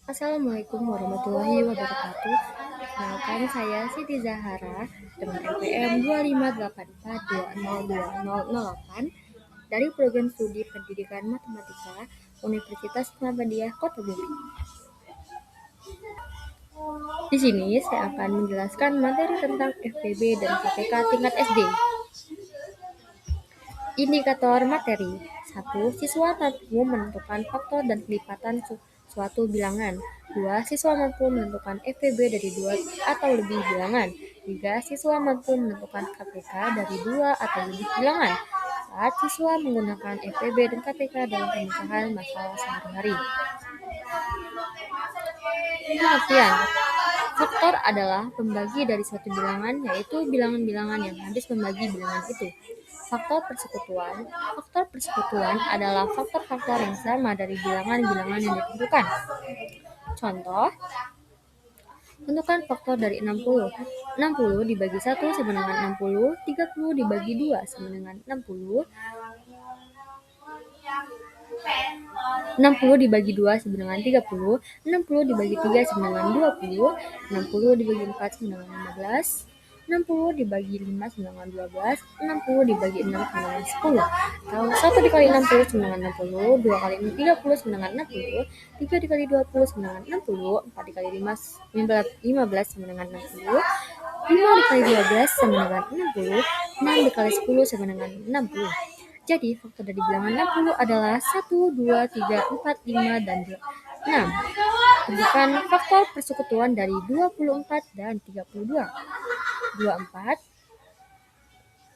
Assalamualaikum warahmatullahi wabarakatuh. Perkenalkan saya Siti Zahara dengan NPM 258420208 dari Program Studi Pendidikan Matematika Universitas Muhammadiyah Kota Bumi. Di sini saya akan menjelaskan materi tentang FPB dan KPK tingkat SD. Indikator materi. 1. Siswa mampu menentukan faktor dan kelipatan suatu bilangan. 2. Siswa mampu menentukan FPB dari 2 atau lebih bilangan. 3. Siswa mampu menentukan KPK dari 2 atau lebih bilangan. 4. Siswa menggunakan FPB dan KPK dalam pemecahan masalah sehari-hari. Pengertian. Faktor adalah pembagi dari suatu bilangan, yaitu bilangan-bilangan yang habis membagi bilangan itu. Faktor persekutuan. Faktor persekutuan adalah faktor-faktor yang sama dari bilangan-bilangan yang ditentukan. Contoh, tentukan faktor dari 60. 60 dibagi 1 sama dengan 60, 30 dibagi 2 sama dengan 60, 60 dibagi 2 sama dengan 30, 60 dibagi 3 sama dengan 20, 60 dibagi 4 sama dengan 15, 60 dibagi 5 sama dengan 12, 60 dibagi 6 sama dengan 10. Atau 1 dikali 60 sama dengan 60, 2 kali 30 sama dengan 60, 3 dikali 20 sama dengan 60, 4 dikali 15 sama dengan 60, 5 dikali 12 sama dengan 60, 6 dikali 10 sama dengan 60. Jadi, faktor dari bilangan 60 adalah 1, 2, 3, 4, 5, dan 6. Tentukan faktor persekutuan dari 24 dan 32. 24,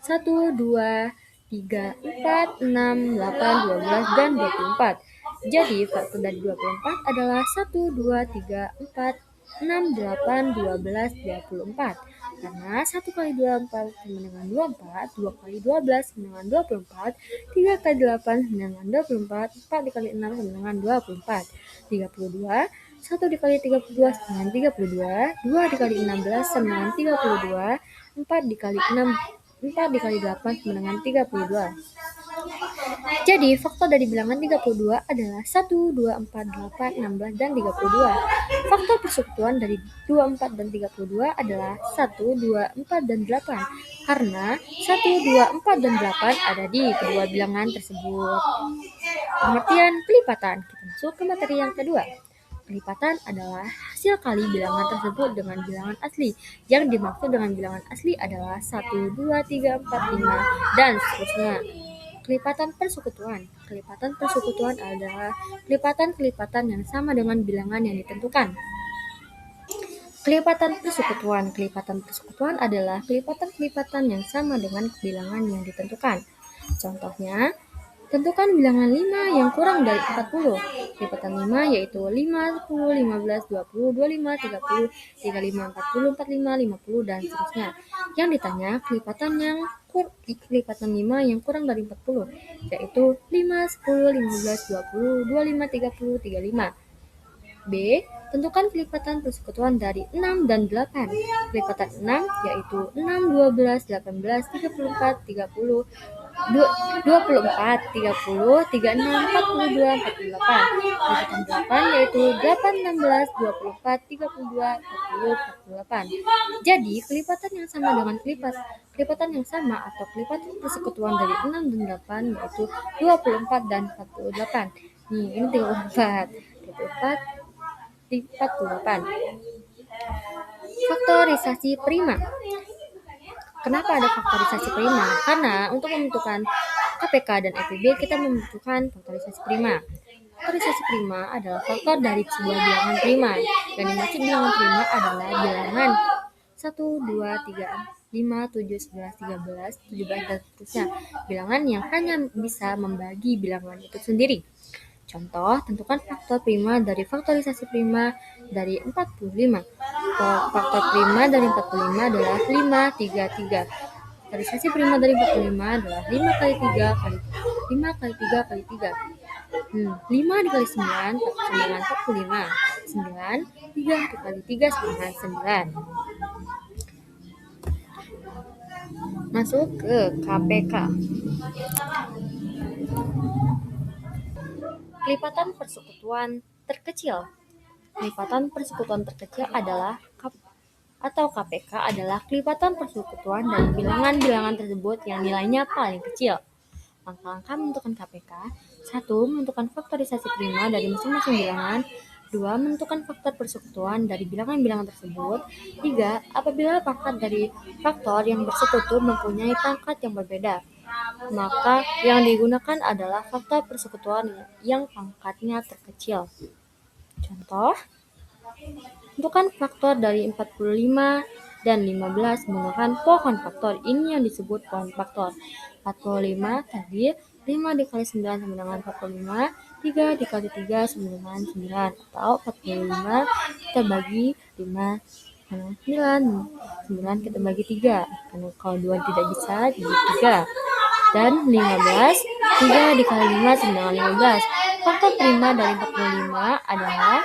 1, 2, 3, 4, 6, 8, 12, dan 24. Jadi, faktor dari 24 adalah 1, 2, 3, 4, 6, 8, 12, 24. Karena 1 kali 24 sama dengan 24, 2 kali 12 sama dengan 24, 3 kali 8 sama dengan 24, 4 dikali 6 sama dengan 24. 32, 1 dikali 32 sama dengan 32, 2 dikali 16 sama dengan 32, 4 dikali 6, 4 dikali 8 sama dengan 32. Jadi, faktor dari bilangan 32 adalah 1, 2, 4, 8, 16, dan 32. Faktor persekutuan dari 24 dan 32 adalah 1, 2, 4, dan 8. Karena 1, 2, 4, dan 8 ada di kedua bilangan tersebut. Pengertian kelipatan. Kita masuk ke materi yang kedua. Kelipatan adalah hasil kali bilangan tersebut dengan bilangan asli. Yang dimaksud dengan bilangan asli adalah 1, 2, 3, 4, 5, dan seterusnya. Kelipatan persekutuan. Kelipatan persekutuan adalah kelipatan-kelipatan yang sama dengan bilangan yang ditentukan. Kelipatan persekutuan. Kelipatan persekutuan adalah kelipatan-kelipatan yang sama dengan bilangan yang ditentukan. Contohnya, tentukan bilangan 5 yang kurang dari 40. Kelipatan 5 yaitu 5, 10, 15, 20, 25, 30, 35, 40, 45, 50, dan seterusnya. Yang ditanya kelipatan 5 yang kurang dari 40, yaitu 5, 10, 15, 20, 25, 30, 35. B. Tentukan kelipatan persekutuan dari 6 dan 8. Kelipatan 6 yaitu 6, 12, 18, 34, 30, 24, 30, 36, 42, 48. Kelipatan 8 yaitu 8, 16, 24, 32, 40, 48. Jadi, kelipatan yang sama dengan kelipatan yang sama atau kelipatan persekutuan dari 6 dan 8 yaitu 24 dan 48. Ini 34. 34, 48. Faktorisasi prima. Kenapa ada faktorisasi prima? Karena untuk menentukan KPK dan FPB kita membutuhkan faktorisasi prima. Faktorisasi prima adalah faktor dari sebuah bilangan prima. Yang dimaksud bilangan prima adalah bilangan 1, 2, 3, 5, 7, 11, 13, 17, dan seterusnya. Bilangan yang hanya bisa membagi bilangan itu sendiri. Contoh, tentukan faktor prima dari faktorisasi prima dari 45. Faktor prima dari 45 adalah 5, 3, 3. Faktorisasi prima dari 45 adalah 5 kali 3 kali 5 kali 3 kali 3. 5 dikali 9 sama dengan 45. 9, 3 dikali 3 sama dengan 9. Masuk ke KPK. Kelipatan persekutuan terkecil. Kelipatan persekutuan terkecil adalah atau KPK adalah kelipatan persekutuan dari bilangan-bilangan tersebut yang nilainya paling kecil. Langkah-langkah menentukan KPK: 1. Menentukan faktorisasi prima dari masing-masing bilangan. 2. Menentukan faktor persekutuan dari bilangan-bilangan tersebut. 3. Apabila pangkat dari faktor yang bersekutu mempunyai pangkat yang berbeda, maka yang digunakan adalah faktor persekutuan yang pangkatnya terkecil. Contoh, tentukan faktor dari 45 dan 15 menggunakan pohon faktor. Ini yang disebut pohon faktor. 45 tadi 5 dikali 9 sama dengan 45, 3 dikali 3 sama dengan 9, atau 45 kita bagi 5 sama 9, 9 kita bagi 3, karena kalau 2 tidak bisa jadi 3, dan 15, 3 dikali 5 sama dengan 15. Faktor prima dari 45 adalah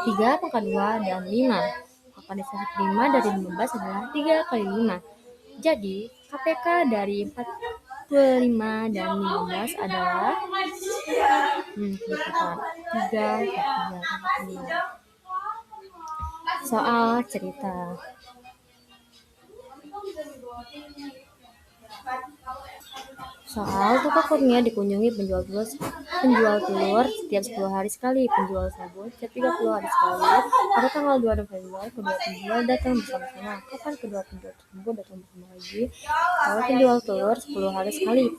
3 pangkat 2 dan 5. Faktorisasi prima dari 15 adalah 3 kali 5. Jadi, KPK dari 45 dan 15 adalah 3 kali 3. Soal cerita. Soal toko Kurnia dikunjungi penjual telur setiap 10 hari sekali, penjual sabun setiap 30 hari sekali. Pada tanggal 2 November, kedua penjual datang bersama-sama. Kapan kedua penjual tersebut datang bersama lagi? Kalau penjual telur 10 hari sekali,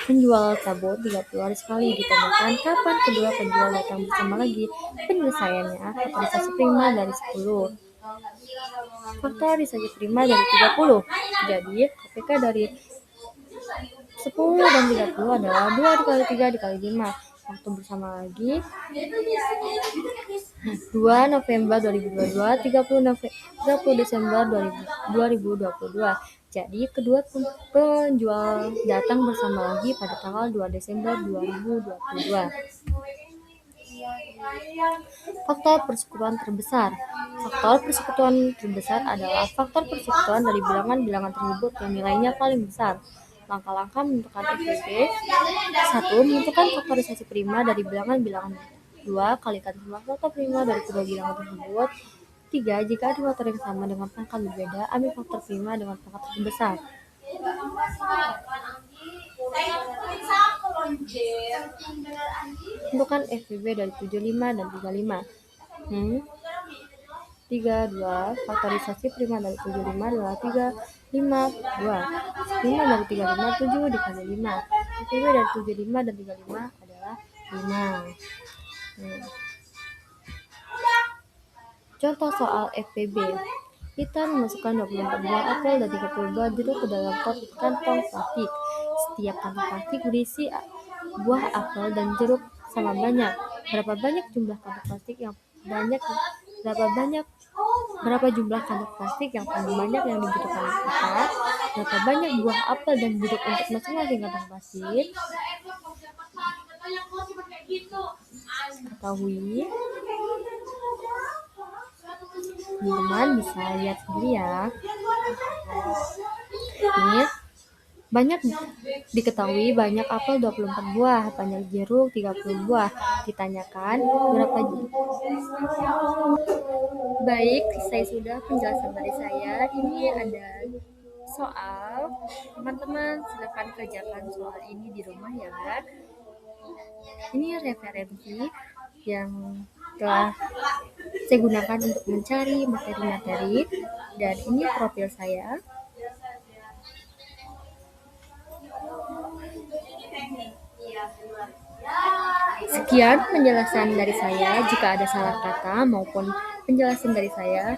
penjual sabun 30 hari sekali. Ditanyakan kapan kedua penjual datang bersama lagi? Penyelesaiannya, faktorisasi prima dari 10. Faktorisasi prima dari 30. Jadi, KPK dari 10 dan 30 adalah 2 dikali 3 dikali 5. Waktu bersama lagi 2 November 2022, 30 Desember 2022. Jadi kedua penjual datang bersama lagi pada tanggal 2 Desember 2022. Faktor persekutuan terbesar. Faktor persekutuan terbesar adalah faktor persekutuan dari bilangan-bilangan tersebut yang nilainya paling besar. Langkah-langkah menentukan FPB. 1. Menentukan faktorisasi prima dari bilangan-bilangan. 2. Kalikan jumlah faktor prima dari kedua bilangan tersebut. 3. Jika ada faktor yang sama dengan pangkat berbeda, ambil faktor prima dengan pangkat terbesar. Tentukan FPB dari 75 dan 35. 32. Faktorisasi prima dari 75 adalah 352. 5 dari 35, 7 dikali 5. FPB dari 75 dan 35 adalah 5. Contoh soal FPB. Kita memasukkan 24 buah apel dan 32 jeruk ke dalam kantong plastik. Setiap kantong plastik berisi buah apel dan jeruk sama banyak. Berapa banyak jumlah kantong plastik yang banyak? Berapa jumlah kantong plastik yang paling banyak yang dibutuhkan kita? Berapa banyak buah apel dan jeruk untuk masing-masing kantong plastik? Ketahui. Teman-teman bisa lihat sendiri ya. Ini banyak diketahui banyak apel 24 buah, banyak jeruk 30 buah. Ditanyakan berapa Baik, saya sudah penjelasan dari saya. Ini ada soal. Teman-teman silakan kerjakan soal ini di rumah ya. Ini referensi yang telah saya gunakan untuk mencari materi-materi, dan ini profil saya. Sekian penjelasan dari saya. Jika ada salah kata maupun penjelasan dari saya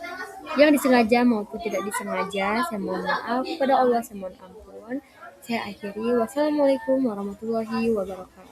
yang disengaja maupun tidak disengaja, saya mohon maaf. Kepada Allah saya mohon ampun. Saya akhiri. Wassalamualaikum warahmatullahi wabarakatuh.